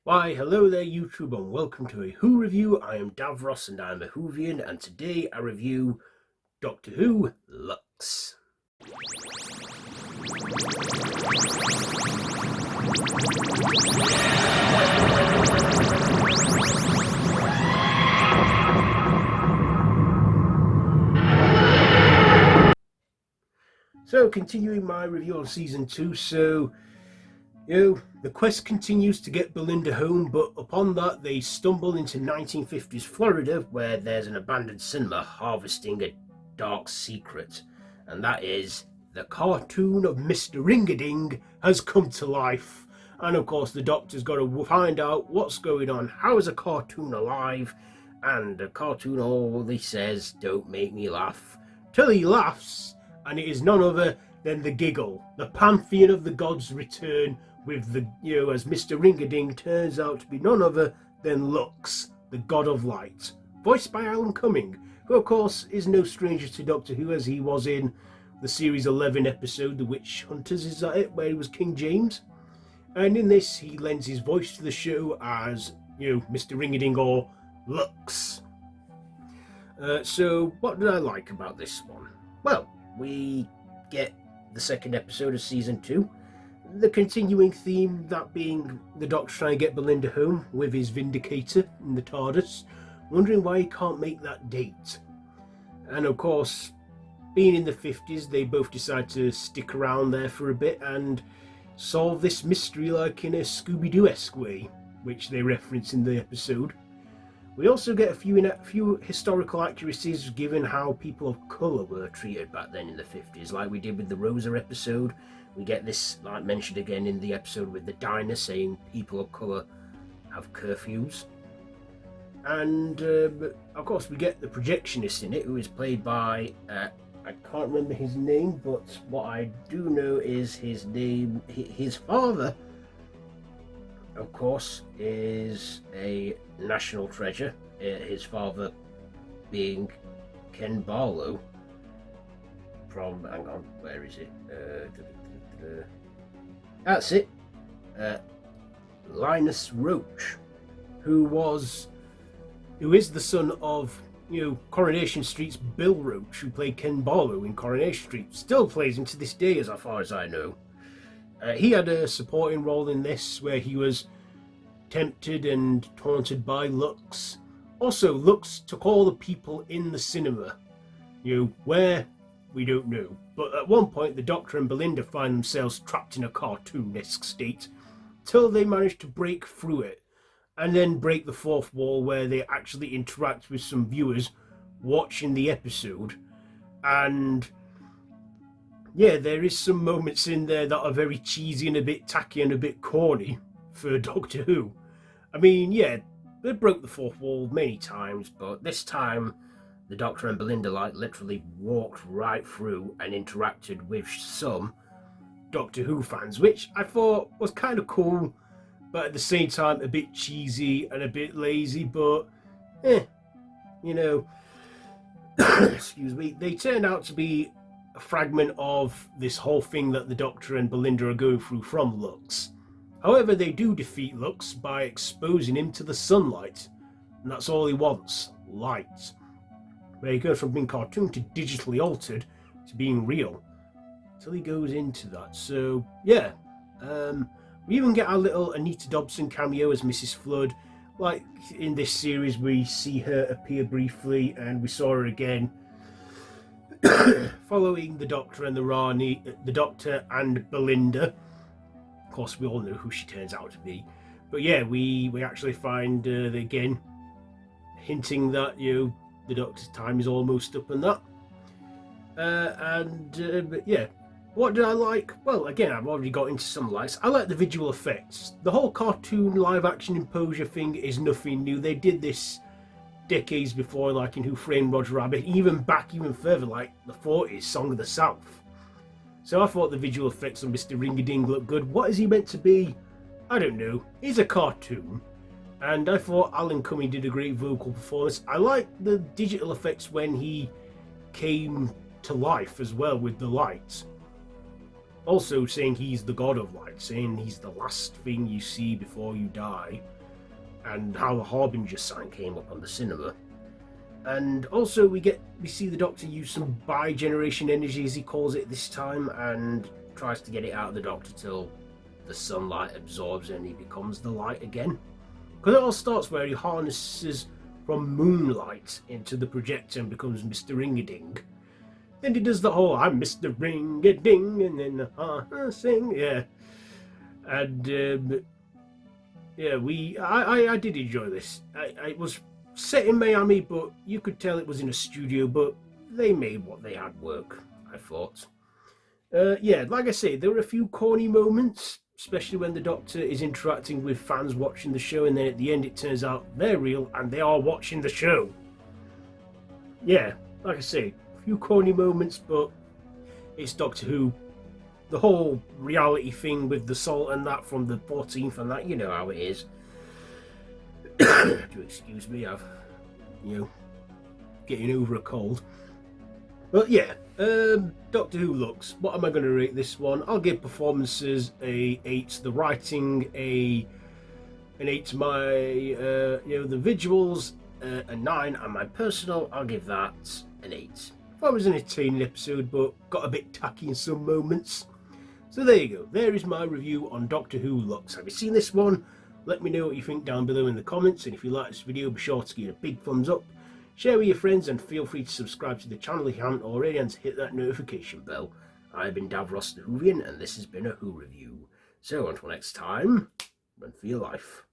Why, hello there YouTube and welcome to a Who review. I am Davros and I'm a Whovian, and today I review Doctor Who Lux. So continuing my review on season 2, the quest continues to get Belinda home, but upon that they stumble into 1950s Florida, where there's an abandoned cinema harvesting a dark secret, and that is the cartoon of Mr. Ring-a-Ding has come to life. And of course the Doctor's got to find out what's going on. How is a cartoon alive? And the cartoon always says, "Don't make me laugh," till he laughs, and it is none other than the giggle. The pantheon of the gods return with the, as Mr. Ring-a-Ding turns out to be none other than Lux, the god of light, voiced by Alan Cumming, who of course is no stranger to Doctor Who, as he was in the series 11 episode The Witch Hunters, is that it, where he was King James. And in this he lends his voice to the show as, Mr. Ring-a-Ding or Lux. So what did I like about this one? Well, we get the second episode of season 2. The continuing theme, that being the Doctor trying to get Belinda home with his Vindicator in the TARDIS, wondering why he can't make that date. And of course, being in the 50s, they both decide to stick around there for a bit and solve this mystery like in a Scooby-Doo-esque way, which they reference in the episode. We also get a few historical accuracies given how people of colour were treated back then in the 50s, like we did with the Rosa episode. We get this like mentioned again in the episode with the diner, saying people of colour have curfews. And of course we get the projectionist in it, who is played by, I can't remember his name, but what I do know is his father, of course, is a national treasure. His father being Ken Barlow from, hang on, where is it? That's it. Linus Roach, who is the son of, Coronation Street's Bill Roach, who played Ken Barlow in Coronation Street. Still plays him to this day, as far as I know. He had a supporting role in this, where he was tempted and taunted by Lux. Also, Lux took all the people in the cinema. Where? We don't know. But at one point, the Doctor and Belinda find themselves trapped in a cartoon-esque state, till they manage to break through it, and then break the fourth wall, where they actually interact with some viewers watching the episode. And yeah, there is some moments in there that are very cheesy and a bit tacky and a bit corny for Doctor Who. I mean, yeah, they broke the fourth wall many times, but this time the Doctor and Belinda literally walked right through and interacted with some Doctor Who fans, which I thought was kind of cool, but at the same time a bit cheesy and a bit lazy, but excuse me, they turned out to be a fragment of this whole thing that the Doctor and Belinda are going through from Lux. However, they do defeat Lux by exposing him to the sunlight, and that's all he wants, light. Where he goes from being cartoon to digitally altered to being real, until he goes into that. So yeah, we even get our little Anita Dobson cameo as Mrs. Flood. Like in this series, we see her appear briefly, and we saw her again following the Doctor and the Doctor and Belinda. Of course, we all know who she turns out to be. But yeah, we actually find again hinting that the Doctor's time is almost up and that. But yeah, what did I like? Well, again, I've already got into some lights. I like the visual effects. The whole cartoon live-action imposure thing is nothing new. They did this decades before, like in Who Framed Roger Rabbit, even further, like the 40s, Song of the South. So I thought the visual effects on Mr. Ring-a-Ding looked good. What is he meant to be? I don't know. He's a cartoon. And I thought Alan Cumming did a great vocal performance. I liked the digital effects when he came to life as well with the lights. also saying he's the god of light, saying he's the last thing you see before you die, and how the Harbinger sign came up on the cinema. And also we see the Doctor use some bi-generation energy, as he calls it this time, and tries to get it out of the Doctor till the sunlight absorbs and he becomes the light again. Because it all starts where he harnesses from moonlight into the projector and becomes Mr. Ring-a-Ding. Then he does the whole "I'm Mr. Ring-a-Ding" and then sing, yeah. And I did enjoy this. I was set in Miami, but you could tell it was in a studio, but they made what they had work, I thought. Like I say, there were a few corny moments, especially when the Doctor is interacting with fans watching the show, and then at the end it turns out they're real and they are watching the show. Yeah, like I say, a few corny moments, but it's Doctor Who. The whole reality thing with the salt and that from the 14th and that, you know how it is. Do excuse me, I've, getting over a cold. But yeah, Doctor Who looks. What am I going to rate this one? I'll give performances a 8, the writing an 8 to my, the visuals a 9, and my personal, I'll give that an 8. That was an entertaining episode, but got a bit tacky in some moments. So there you go. There is my review on Doctor Who Lux. Have you seen this one? Let me know what you think down below in the comments, and if you like this video, be sure to give it a big thumbs up, share with your friends, and feel free to subscribe to the channel if you haven't already, and to hit that notification bell. I've been Davros the Whovian, and this has been a Who review. So until next time, run for your life.